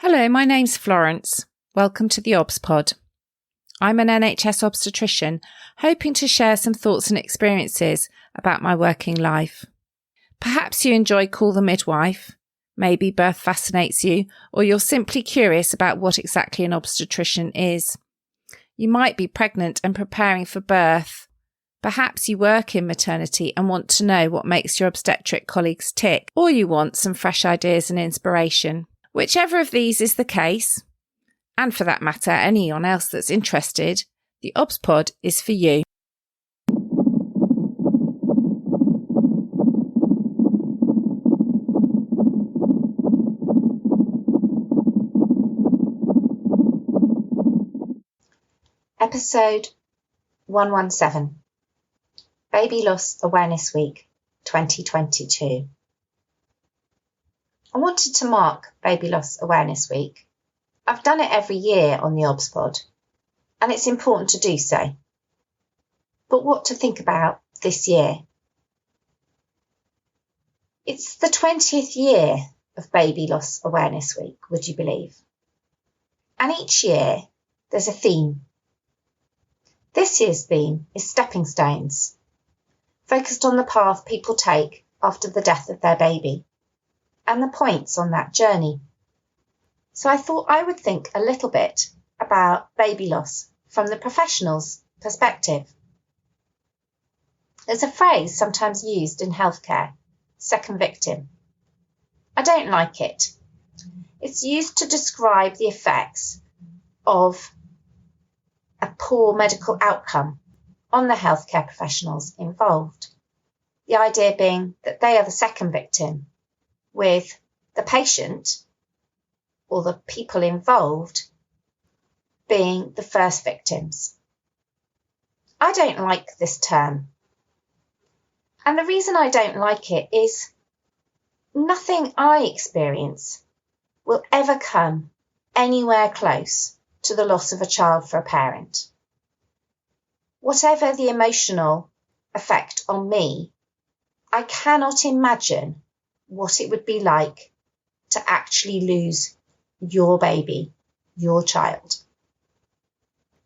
Hello, my name's Florence. Welcome to the theobspod. I'm an NHS obstetrician, hoping to share some thoughts and experiences about my working life. Perhaps you enjoy Call the Midwife, maybe birth fascinates you, or you're simply curious about what exactly an obstetrician is. You might be pregnant and preparing for birth. Perhaps you work in maternity and want to know what makes your obstetric colleagues tick, or you want some fresh ideas and inspiration. Whichever of these is the case, and for that matter, anyone else that's interested, the theobspod is for you. Episode 117, Baby Loss Awareness Week 2022. I wanted to mark Baby Loss Awareness Week. I've done it every year on the theobspod, and it's important to do so. But what to think about this year? It's the 20th year of Baby Loss Awareness Week, would you believe? And each year there's a theme. This year's theme is stepping stones, focused on the path people take after the death of their baby and the points on that journey. So I thought I would think a little bit about baby loss from the professional's perspective. There's a phrase sometimes used in healthcare, second victim. I don't like it. It's used to describe the effects of a poor medical outcome on the healthcare professionals involved. The idea being that they are the second victim, with the patient or the people involved being the first victims. I don't like this term. And the reason I don't like it is nothing I experience will ever come anywhere close to the loss of a child for a parent. Whatever the emotional effect on me, I cannot imagine what it would be like to actually lose your baby, your child.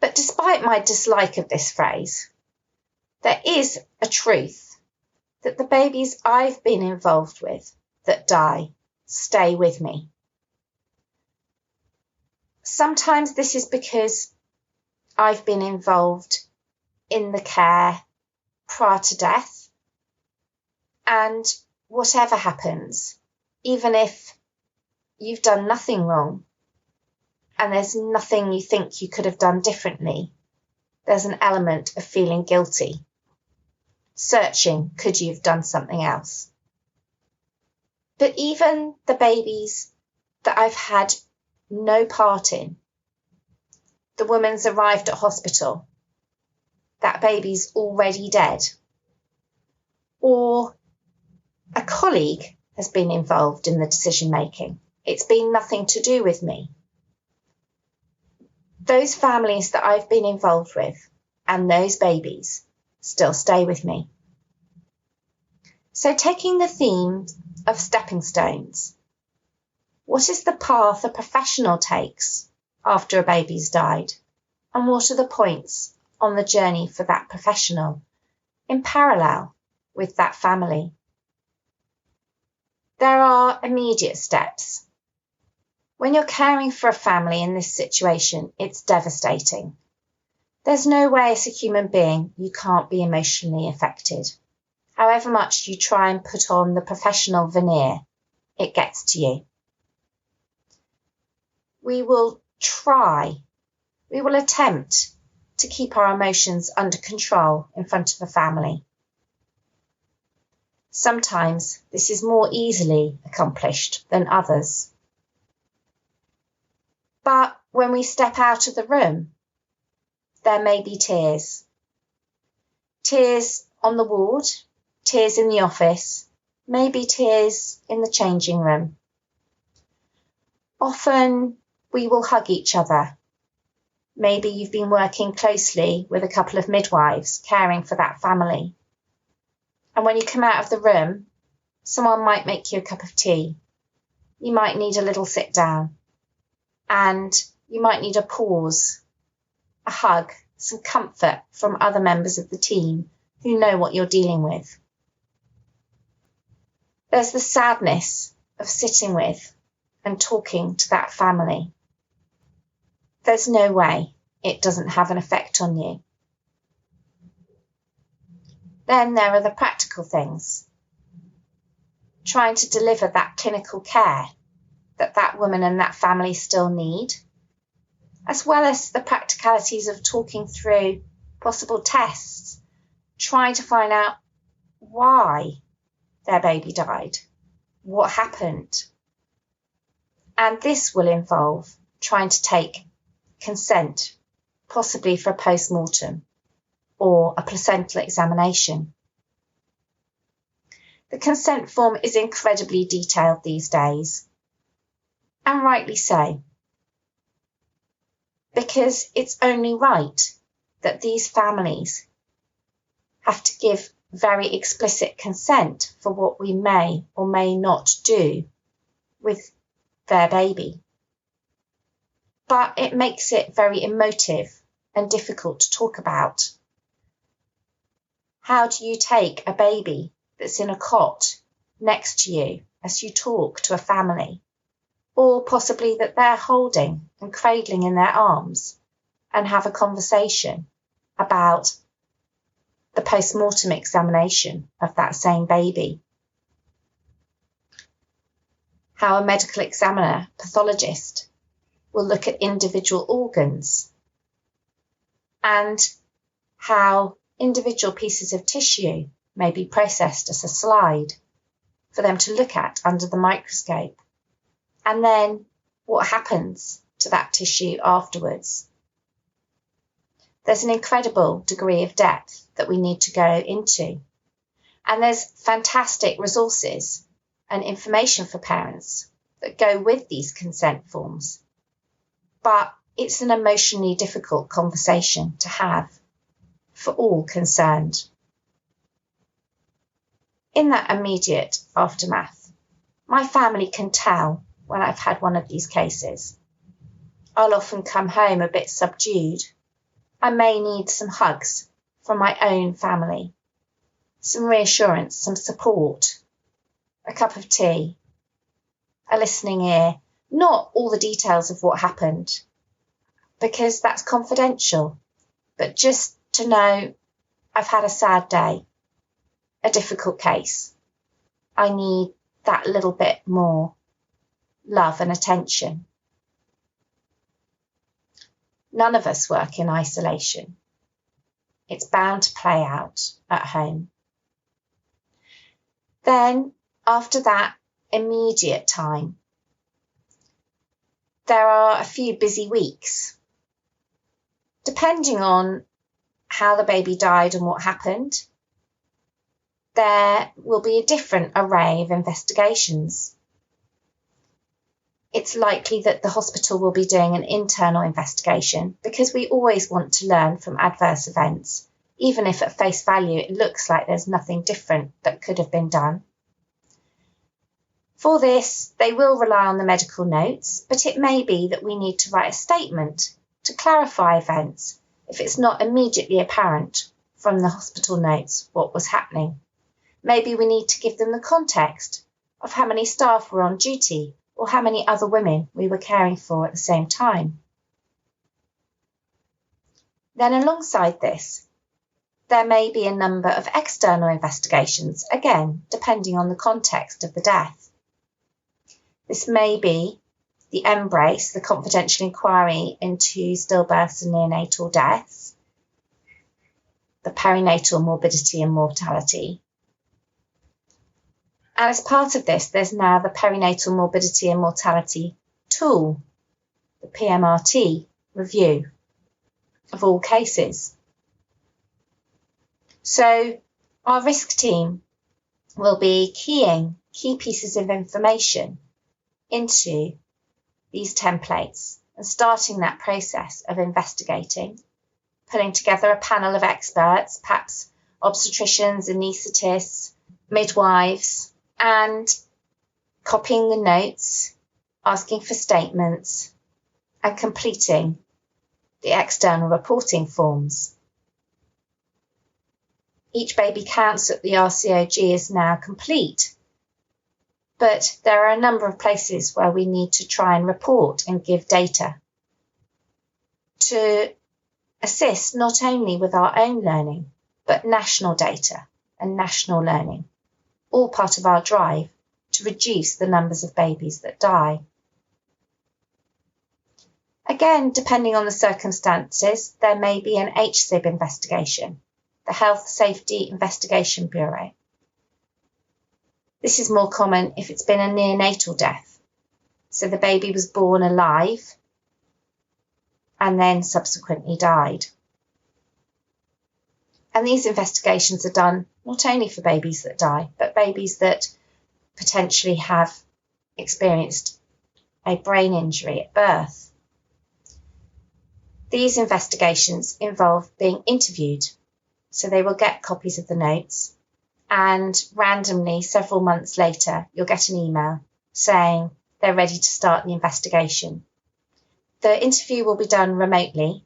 But despite my dislike of this phrase, there is a truth that the babies I've been involved with that die stay with me. Sometimes this is because I've been involved in the care prior to death, and whatever happens, even if you've done nothing wrong and there's nothing you think you could have done differently, there's an element of feeling guilty, searching, could you have done something else? But even the babies that I've had no part in, the woman's arrived at hospital, that baby's already dead, or a colleague has been involved in the decision making. It's been nothing to do with me. Those families that I've been involved with and those babies still stay with me. So taking the theme of stepping stones, what is the path a professional takes after a baby's died? And what are the points on the journey for that professional in parallel with that family? There are immediate steps. When you're caring for a family in this situation, it's devastating. There's no way as a human being you can't be emotionally affected. However much you try and put on the professional veneer, it gets to you. We will attempt to keep our emotions under control in front of a family. Sometimes this is more easily accomplished than others. But when we step out of the room, there may be tears. Tears on the ward, tears in the office, maybe tears in the changing room. Often we will hug each other. Maybe you've been working closely with a couple of midwives caring for that family. And when you come out of the room, someone might make you a cup of tea. You might need a little sit down. and you might need a pause, a hug, some comfort from other members of the team who know what you're dealing with. There's the sadness of sitting with and talking to that family. There's no way it doesn't have an effect on you. Then there are the practical things. Trying to deliver that clinical care that woman and that family still need, as well as the practicalities of talking through possible tests, trying to find out why their baby died, what happened. And this will involve trying to take consent, possibly for a post-mortem or a placental examination. The consent form is incredibly detailed these days, and rightly so, because it's only right that these families have to give very explicit consent for what we may or may not do with their baby. But it makes it very emotive and difficult to talk about. How do you take a baby that's in a cot next to you as you talk to a family, or possibly that they're holding and cradling in their arms, and have a conversation about the post-mortem examination of that same baby? How a medical examiner, pathologist, will look at individual organs, and how individual pieces of tissue may be processed as a slide for them to look at under the microscope, and then what happens to that tissue afterwards. There's an incredible degree of depth that we need to go into, and there's fantastic resources and information for parents that go with these consent forms, but it's an emotionally difficult conversation to have for all concerned. In that immediate aftermath, my family can tell when I've had one of these cases. I'll often come home a bit subdued. I may need some hugs from my own family, some reassurance, some support, a cup of tea, a listening ear, not all the details of what happened, because that's confidential, but just to know I've had a sad day, a difficult case. I need that little bit more love and attention. None of us work in isolation. It's bound to play out at home. Then, after that immediate time, there are a few busy weeks. Depending on how the baby died and what happened, there will be a different array of investigations. It's likely that the hospital will be doing an internal investigation, because we always want to learn from adverse events, even if at face value it looks like there's nothing different that could have been done. For this, they will rely on the medical notes, but it may be that we need to write a statement to clarify events if it's not immediately apparent from the hospital notes what was happening. Maybe we need to give them the context of how many staff were on duty or how many other women we were caring for at the same time. Then alongside this, there may be a number of external investigations, again, depending on the context of the death. This may be the Embrace, the confidential inquiry into stillbirths and neonatal deaths, the perinatal morbidity and mortality. And as part of this, there's now the perinatal morbidity and mortality tool, the PMRT review of all cases. So our risk team will be keying key pieces of information into these templates and starting that process of investigating, putting together a panel of experts, perhaps obstetricians, anaesthetists, midwives, and copying the notes, asking for statements, and completing the external reporting forms. Each baby counts at the RCOG is now complete, but there are a number of places where we need to try and report and give data to assist not only with our own learning, but national data and national learning, all part of our drive to reduce the numbers of babies that die. Again, depending on the circumstances, there may be an HSIB investigation, the Health Safety Investigation Bureau. This is more common if it's been a neonatal death, so the baby was born alive and then subsequently died. And these investigations are done not only for babies that die, but babies that potentially have experienced a brain injury at birth. These investigations involve being interviewed, so they will get copies of the notes, and randomly, several months later, you'll get an email saying they're ready to start the investigation. The interview will be done remotely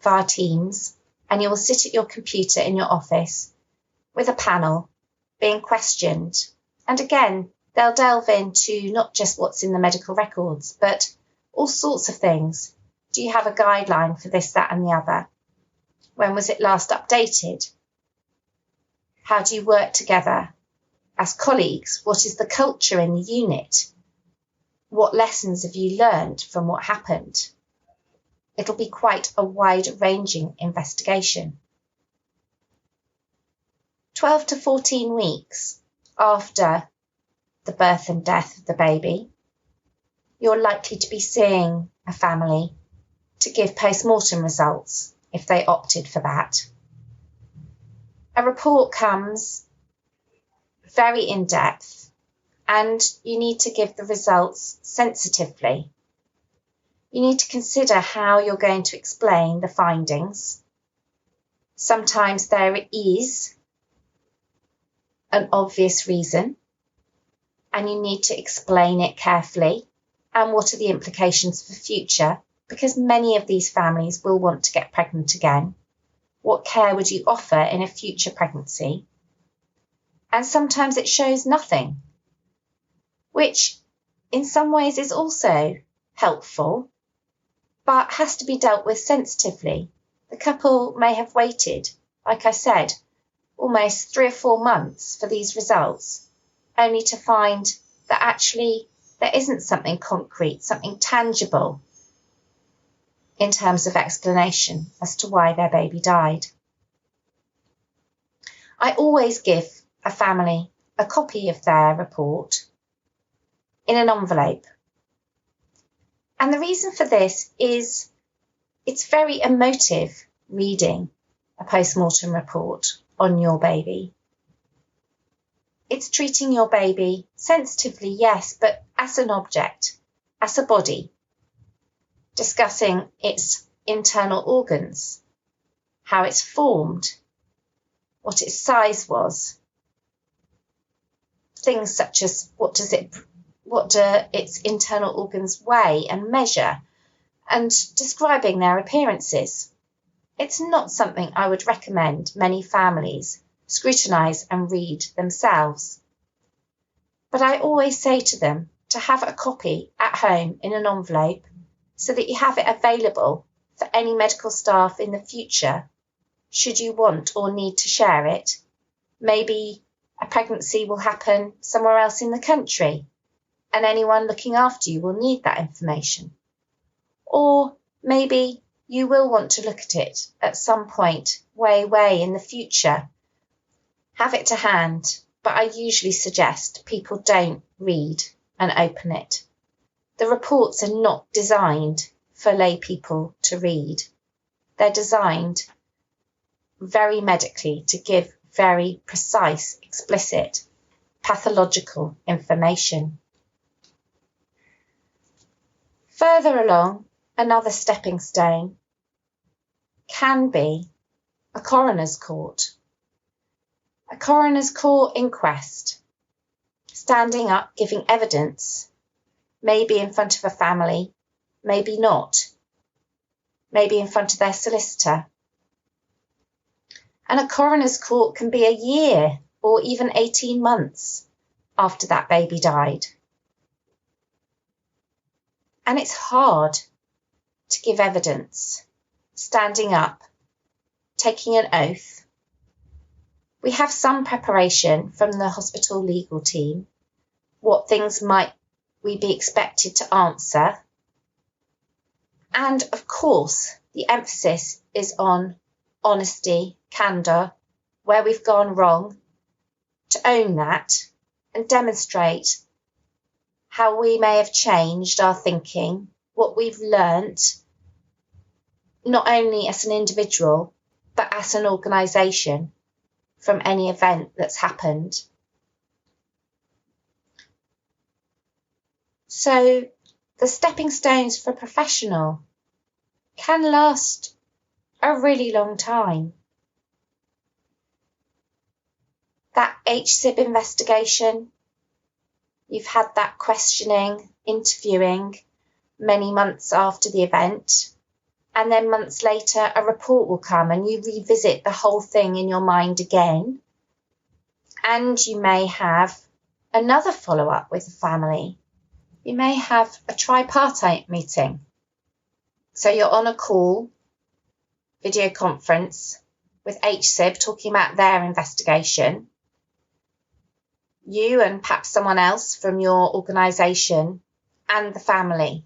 via Teams, and you will sit at your computer in your office with a panel being questioned. And again, they'll delve into not just what's in the medical records, but all sorts of things. Do you have a guideline for this, that, and the other? When was it last updated? How do you work together as colleagues? What is the culture in the unit? What lessons have you learned from what happened? It'll be quite a wide-ranging investigation. 12 to 14 weeks after the birth and death of the baby, you're likely to be seeing a family to give post-mortem results if they opted for that. A report comes very in-depth, and you need to give the results sensitively. You need to consider how you're going to explain the findings. Sometimes there is an obvious reason, and you need to explain it carefully, and what are the implications for future, because many of these families will want to get pregnant again. What care would you offer in a future pregnancy? And sometimes it shows nothing, which in some ways is also helpful, but has to be dealt with sensitively. The couple may have waited, like I said, almost 3 or 4 months for these results, only to find that actually there isn't something concrete, something tangible in terms of explanation as to why their baby died. I always give a family a copy of their report in an envelope. And the reason for this is it's very emotive reading a post-mortem report on your baby. It's treating your baby sensitively, yes, but as an object, as a body, discussing its internal organs, how it's formed, what its size was, things such as what do its internal organs weigh and measure, and describing their appearances. It's not something I would recommend many families scrutinise and read themselves. But I always say to them to have a copy at home in an envelope so that you have it available for any medical staff in the future, should you want or need to share it. Maybe a pregnancy will happen somewhere else in the country, and anyone looking after you will need that information. Or maybe you will want to look at it at some point way in the future. Have it to hand, but I usually suggest people don't read and open it. The reports are not designed for lay people to read. They're designed very medically to give very precise, explicit, pathological information. Further along, another stepping stone can be a coroner's court. A coroner's court inquest, standing up, giving evidence, maybe in front of a family, maybe not, maybe in front of their solicitor. And a coroner's court can be a year or even 18 months after that baby died. And it's hard to give evidence, standing up, taking an oath. We have some preparation from the hospital legal team, what things might we be expected to answer. And of course, the emphasis is on honesty, candour, where we've gone wrong, to own that and demonstrate how we may have changed our thinking, what we've learnt, not only as an individual, but as an organisation from any event that's happened. So the stepping stones for a professional can last a really long time. That HSIB investigation, you've had that questioning, interviewing many months after the event, and then months later a report will come and you revisit the whole thing in your mind again. And you may have another follow-up with the family. You may have a tripartite meeting. So you're on a call, video conference with HSIB talking about their investigation. You and perhaps someone else from your organisation and the family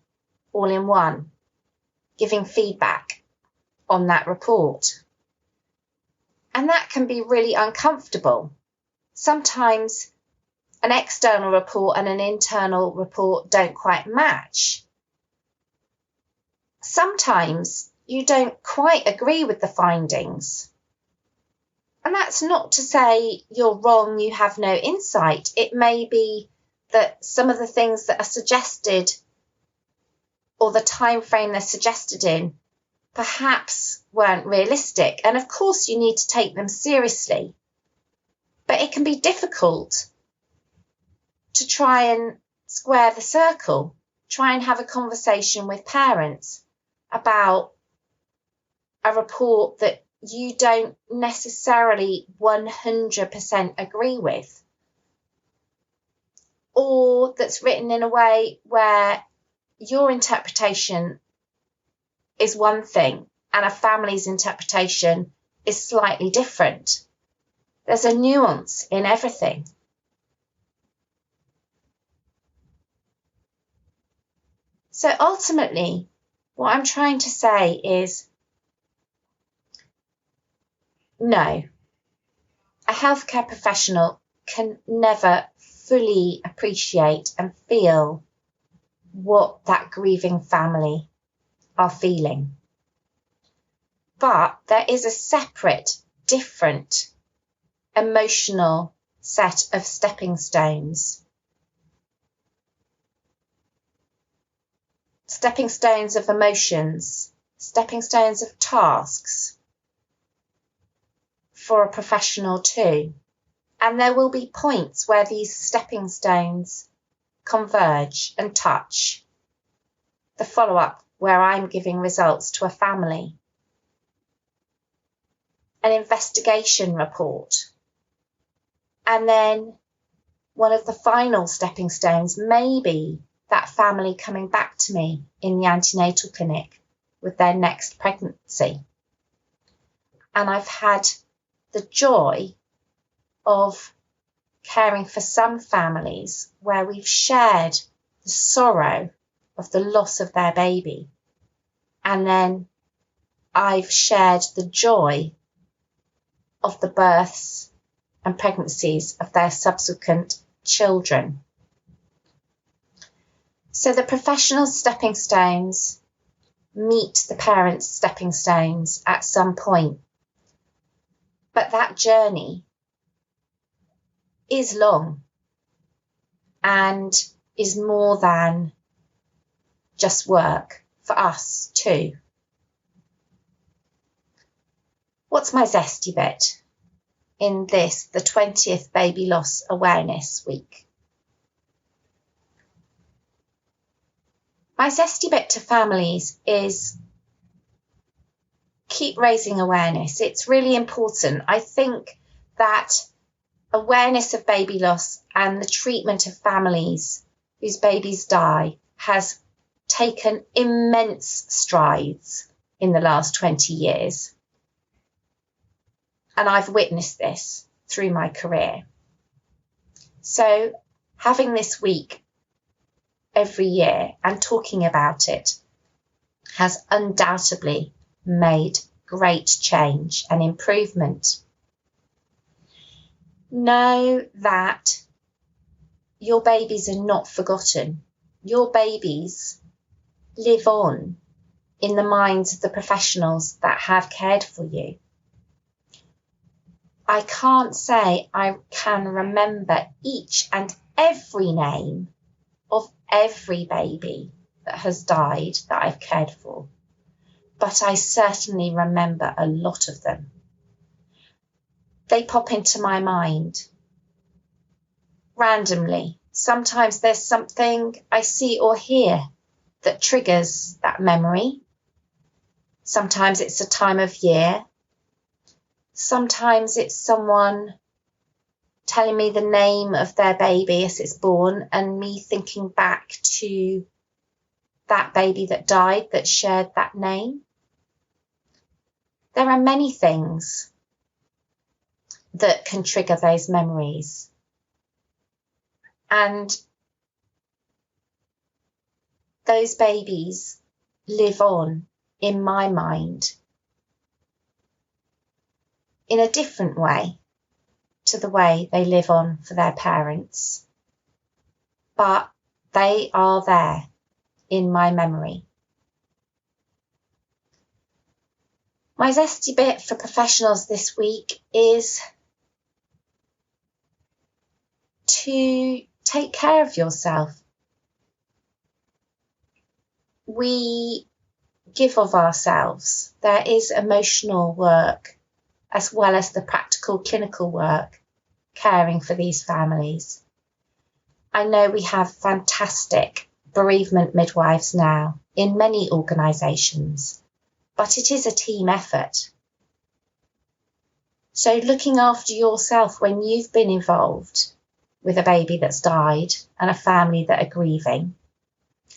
all in one, giving feedback on that report. And that can be really uncomfortable. Sometimes an external report and an internal report don't quite match. Sometimes you don't quite agree with the findings. And that's not to say you're wrong, you have no insight. It may be that some of the things that are suggested or the time frame they're suggested in perhaps weren't realistic. And of course you need to take them seriously. But it can be difficult to try and square the circle, try and have a conversation with parents about a report that you don't necessarily 100% agree with, or that's written in a way where your interpretation is one thing and a family's interpretation is slightly different. There's a nuance in everything. So ultimately, what I'm trying to say is, no, a healthcare professional can never fully appreciate and feel what that grieving family are feeling. But there is a separate, different, emotional set of stepping stones. Stepping stones of emotions, stepping stones of tasks for a professional too. And there will be points where these stepping stones converge and touch. The follow-up where I'm giving results to a family. An investigation report. And then one of the final stepping stones may be that family coming back to me in the antenatal clinic with their next pregnancy. And I've had the joy of caring for some families where we've shared the sorrow of the loss of their baby. And then I've shared the joy of the births and pregnancies of their subsequent children. So the professional stepping stones meet the parents' stepping stones at some point. But that journey is long and is more than just work for us too. What's my zesty bit in this, the 20th Baby Loss Awareness Week? My zesty bit to families is keep raising awareness. It's really important. I think that awareness of baby loss and the treatment of families whose babies die has taken immense strides in the last 20 years. And I've witnessed this through my career. So having this week every year and talking about it has undoubtedly made great change and improvement. Know that your babies are not forgotten. Your babies live on in the minds of the professionals that have cared for you. I can't say I can remember each and every name of every baby that has died that I've cared for, but I certainly remember a lot of them. They pop into my mind randomly. Sometimes there's something I see or hear that triggers that memory. Sometimes it's a time of year. Sometimes it's someone telling me the name of their baby as it's born and me thinking back to that baby that died that shared that name. There are many things that can trigger those memories. And those babies live on in my mind in a different way to the way they live on for their parents. But they are there in my memory. My zesty bit for professionals this week is to take care of yourself. We give of ourselves. There is emotional work as well as the practical clinical work caring for these families. I know we have fantastic bereavement midwives now in many organisations, but it is a team effort. So looking after yourself when you've been involved with a baby that's died and a family that are grieving,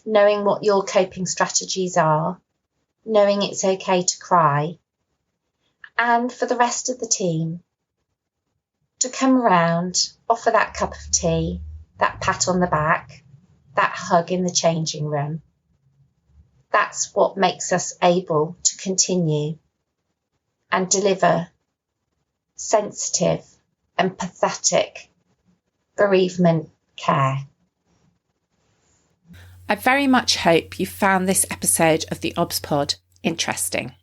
knowing what your coping strategies are, knowing it's okay to cry, and for the rest of the team to come around, offer that cup of tea, that pat on the back, that hug in the changing room. That's what makes us able to continue and deliver sensitive, empathetic bereavement care. I very much hope you found this episode of the theobspod interesting.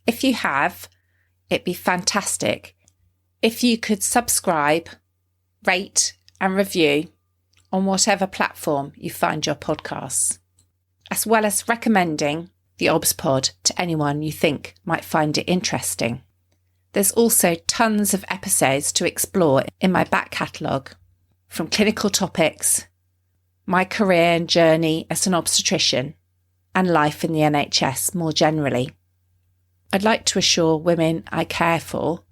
If you have, it'd be fantastic if you could subscribe, rate and review on whatever platform you find your podcasts, as well as recommending the theobspod to anyone you think might find it interesting. There's also tons of episodes to explore in my back catalogue, from clinical topics, my career and journey as an obstetrician, and life in the NHS more generally. I'd like to assure women I care for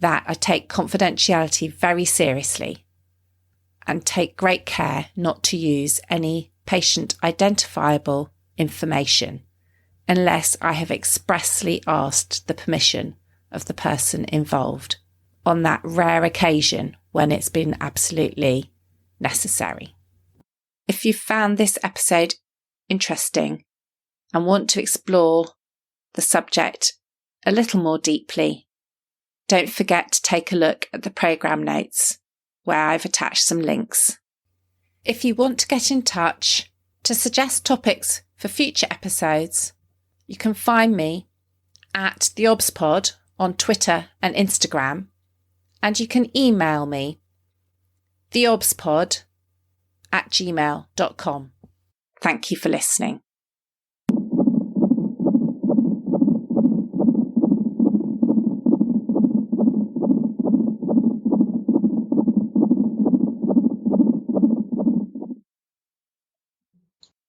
that I take confidentiality very seriously and take great care not to use any patient identifiable information unless I have expressly asked the permission of the person involved on that rare occasion when it's been absolutely necessary. If you found this episode interesting and want to explore the subject a little more deeply, don't forget to take a look at the programme notes where I've attached some links. If you want to get in touch to suggest topics for future episodes, you can find me at theobspod on Twitter and Instagram, and you can email me theobspod@gmail.com. Thank you for listening.